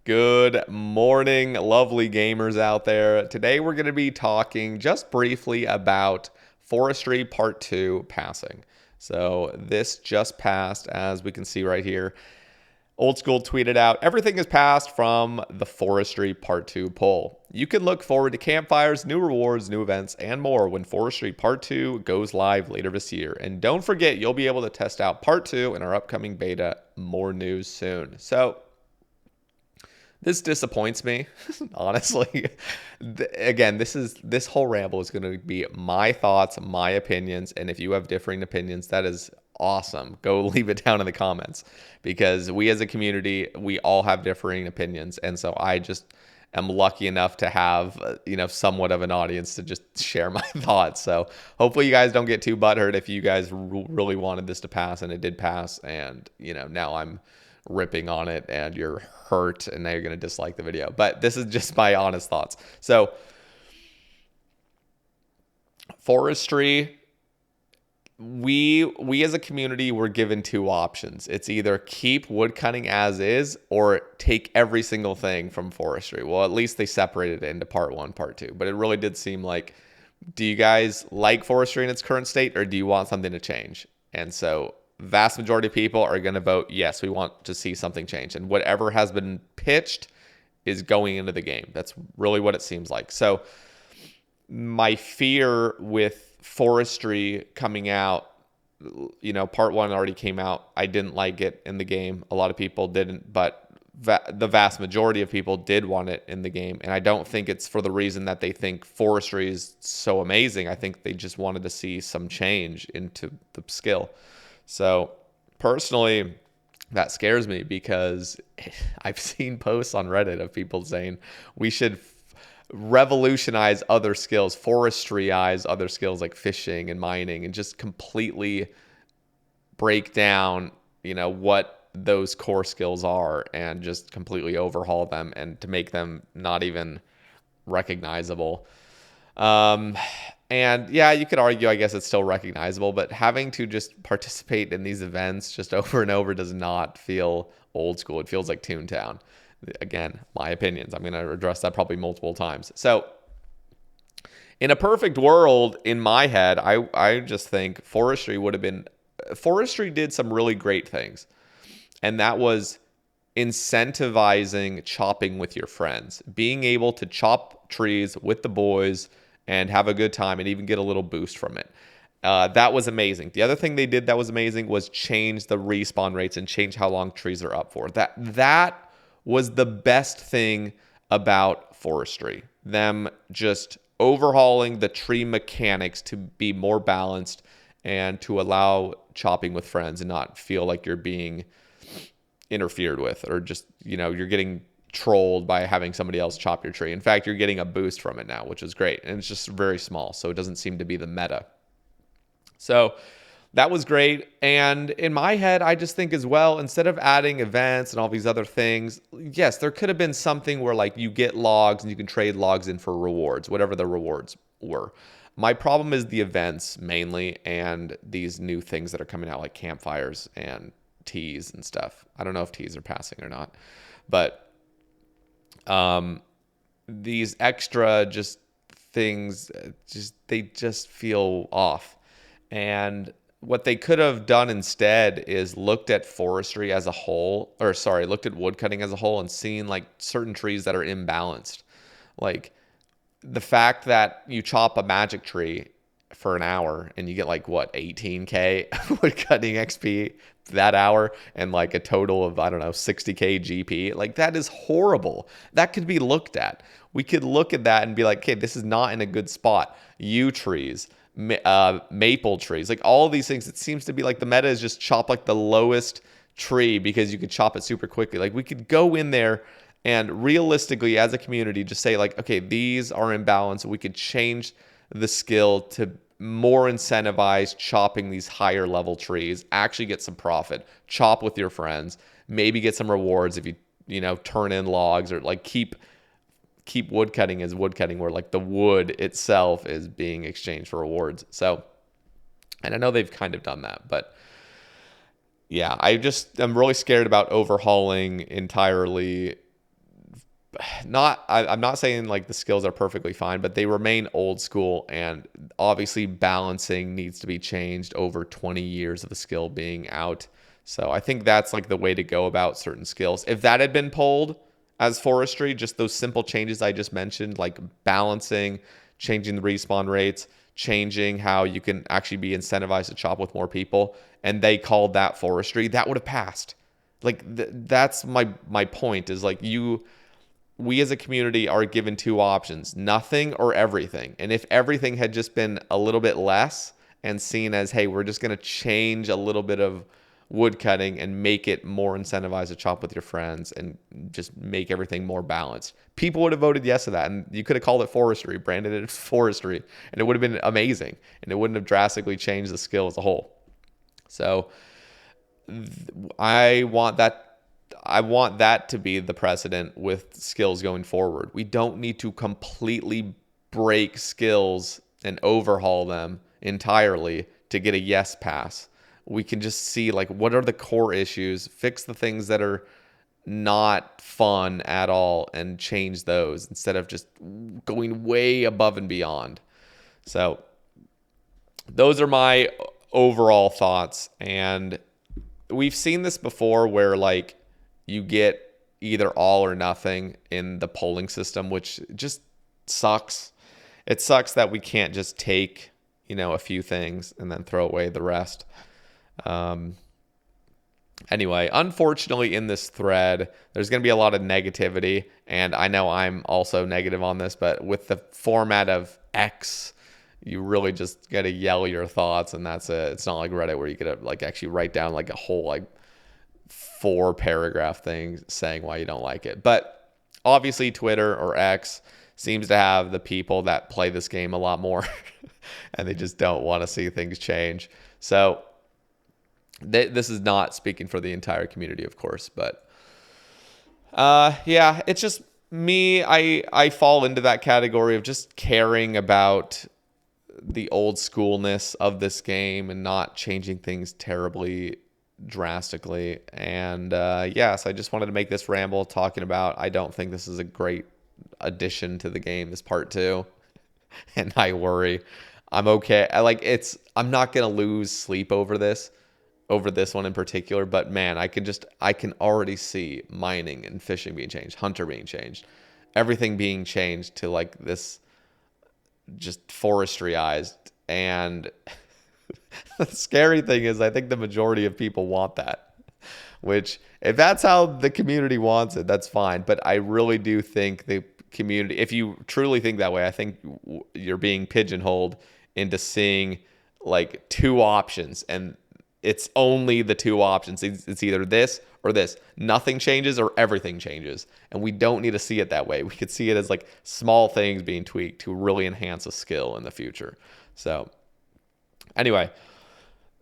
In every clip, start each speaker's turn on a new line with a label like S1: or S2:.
S1: Good morning, lovely gamers out there. Today we're going to be talking just briefly about Forestry Part 2 passing. So this just passed, as we can see right here. Old School tweeted out, everything is passed from the Forestry Part 2 poll. You can look forward to campfires, new rewards, new events, and more when Forestry Part 2 goes live later this year. And don't forget, you'll be able to test out Part 2 in our upcoming beta. More news soon. So this disappoints me, honestly. Again, this whole ramble is going to be my thoughts, my opinions, and if you have differing opinions, that is awesome. Go leave it down in the comments because we as a community, we all have differing opinions, and so I just am lucky enough to have somewhat of an audience to just share my thoughts. So hopefully you guys don't get too butthurt if you guys really wanted this to pass and it did pass, and now I'm ripping on it and you're hurt and now you're going to dislike the video. But this is just my honest thoughts. So forestry, we as a community were given two options. It's either keep woodcutting as is or take every single thing from forestry. Well, at least they separated it into part 1, part 2. But it really did seem like, do you guys like forestry in its current state or do you want something to change? And so vast majority of people are going to vote yes, we want to see something change, and whatever has been pitched is going into the game. That's really what it seems like. So my fear with forestry coming out, part 1 already came out. I didn't like it in the game. A lot of people didn't, but the vast majority of people did want it in the game, and I don't think it's for the reason that they think forestry is so amazing. I think they just wanted to see some change into the skill. So personally, that scares me because I've seen posts on Reddit of people saying we should revolutionize other skills, forestryize other skills like fishing and mining, and just completely break down, what those core skills are and just completely overhaul them and to make them not even recognizable. And yeah, you could argue, I guess it's still recognizable, but having to just participate in these events just over and over does not feel old school. It feels like Toontown. Again, my opinions. I'm going to address that probably multiple times. So in a perfect world, in my head, I just think forestry did some really great things. And that was incentivizing chopping with your friends, being able to chop trees with the boys and have a good time and even get a little boost from it. That was amazing. The other thing they did that was amazing was change the respawn rates and change how long trees are up for. That was the best thing about forestry. Them just overhauling the tree mechanics to be more balanced and to allow chopping with friends and not feel like you're being interfered with or just, you're getting trolled by having somebody else chop your tree. In fact, you're getting a boost from it now, which is great. And it's just very small, so it doesn't seem to be the meta. So that was great. And in my head, I just think as well, instead of adding events and all these other things, yes, there could have been something where like you get logs and you can trade logs in for rewards, whatever the rewards were. My problem is the events mainly and these new things that are coming out like campfires and teas and stuff. I don't know if teas are passing or not, but these extra just things, they just feel off. And what they could have done instead is looked at forestry as a whole, looked at woodcutting as a whole and seen like certain trees that are imbalanced. Like the fact that you chop a magic tree for an hour and you get like 18k woodcutting XP that hour and like a total of 60k GP, like that is horrible. That could be looked at. We could look at that and be like, okay, this is not in a good spot. Yew trees, maple trees, like all of these things, it seems to be like the meta is just chop like the lowest tree because you could chop it super quickly. Like we could go in there and realistically as a community just say like, okay, these are imbalanced. We could change the skill to more incentivize chopping these higher level trees, actually get some profit, chop with your friends, maybe get some rewards if you turn in logs, or like keep woodcutting as woodcutting where like the wood itself is being exchanged for rewards. So, and I know they've kind of done that, but yeah, I'm really scared about overhauling entirely I'm not saying like the skills are perfectly fine, but they remain old school, and obviously balancing needs to be changed over 20 years of the skill being out. So I think that's like the way to go about certain skills. If that had been pulled as forestry, just those simple changes I just mentioned, like balancing, changing the respawn rates, changing how you can actually be incentivized to chop with more people, and they called that forestry, that would have passed. Like that's my point is like we as a community are given two options, nothing or everything. And if everything had just been a little bit less and seen as, hey, we're just going to change a little bit of wood cutting and make it more incentivized to chop with your friends and just make everything more balanced, people would have voted yes to that. And you could have called it forestry, branded it as forestry, and it would have been amazing. And it wouldn't have drastically changed the skill as a whole. So I want that to be the precedent with skills going forward. We don't need to completely break skills and overhaul them entirely to get a yes pass. We can just see like what are the core issues, fix the things that are not fun at all and change those instead of just going way above and beyond. So those are my overall thoughts, and we've seen this before where like you get either all or nothing in the polling system, which just sucks. It sucks that we can't just take, a few things and then throw away the rest. Anyway, unfortunately in this thread, there's going to be a lot of negativity, and I know I'm also negative on this, but with the format of X, you really just got to yell your thoughts, and that's it. It's not like Reddit where you get to like actually write down like a whole like 4-paragraph thing saying why you don't like it. But obviously Twitter or X seems to have the people that play this game a lot more and they just don't want to see things change. So this is not speaking for the entire community, of course, but yeah, it's just me. I fall into that category of just caring about the old schoolness of this game and not changing things terribly drastically. And yes, I just wanted to make this ramble talking about I don't think this is a great addition to the game, this part 2. And I worry. I'm okay. I'm not gonna lose sleep over this one in particular, but man, I can already see mining and fishing being changed, hunter being changed, everything being changed to like this just forestryized. And the scary thing is I think the majority of people want that, which if that's how the community wants it, that's fine. But I really do think the community, if you truly think that way, I think you're being pigeonholed into seeing like two options, and it's only the two options. It's either this or this. Nothing changes or everything changes. And we don't need to see it that way. We could see it as like small things being tweaked to really enhance a skill in the future. So anyway,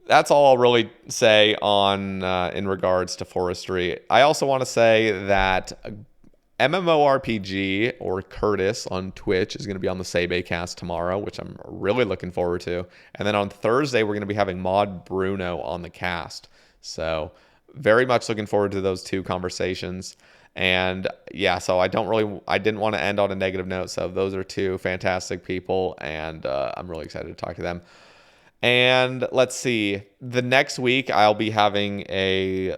S1: that's all I'll really say on in regards to forestry. I also want to say that MMORPG or Curtis on Twitch is going to be on the Sebe cast tomorrow, which I'm really looking forward to. And then on Thursday, we're going to be having Mod Bruno on the cast. So very much looking forward to those two conversations. And yeah, so I didn't want to end on a negative note. So those are two fantastic people, and I'm really excited to talk to them. And let's see, the next week I'll be having a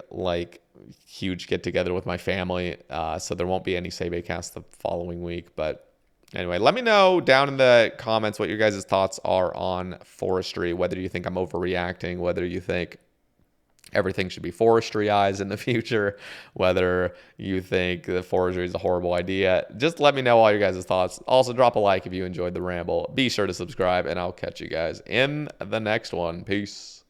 S1: huge get together with my family, so there won't be any Sebe cast the following week. But anyway, let me know down in the comments what your guys' thoughts are on forestry, whether you think I'm overreacting, whether you think everything should be forestryized in the future, whether you think the forestry is a horrible idea. Just let me know all your guys' thoughts. Also, drop a like if you enjoyed the ramble. Be sure to subscribe, and I'll catch you guys in the next one. Peace.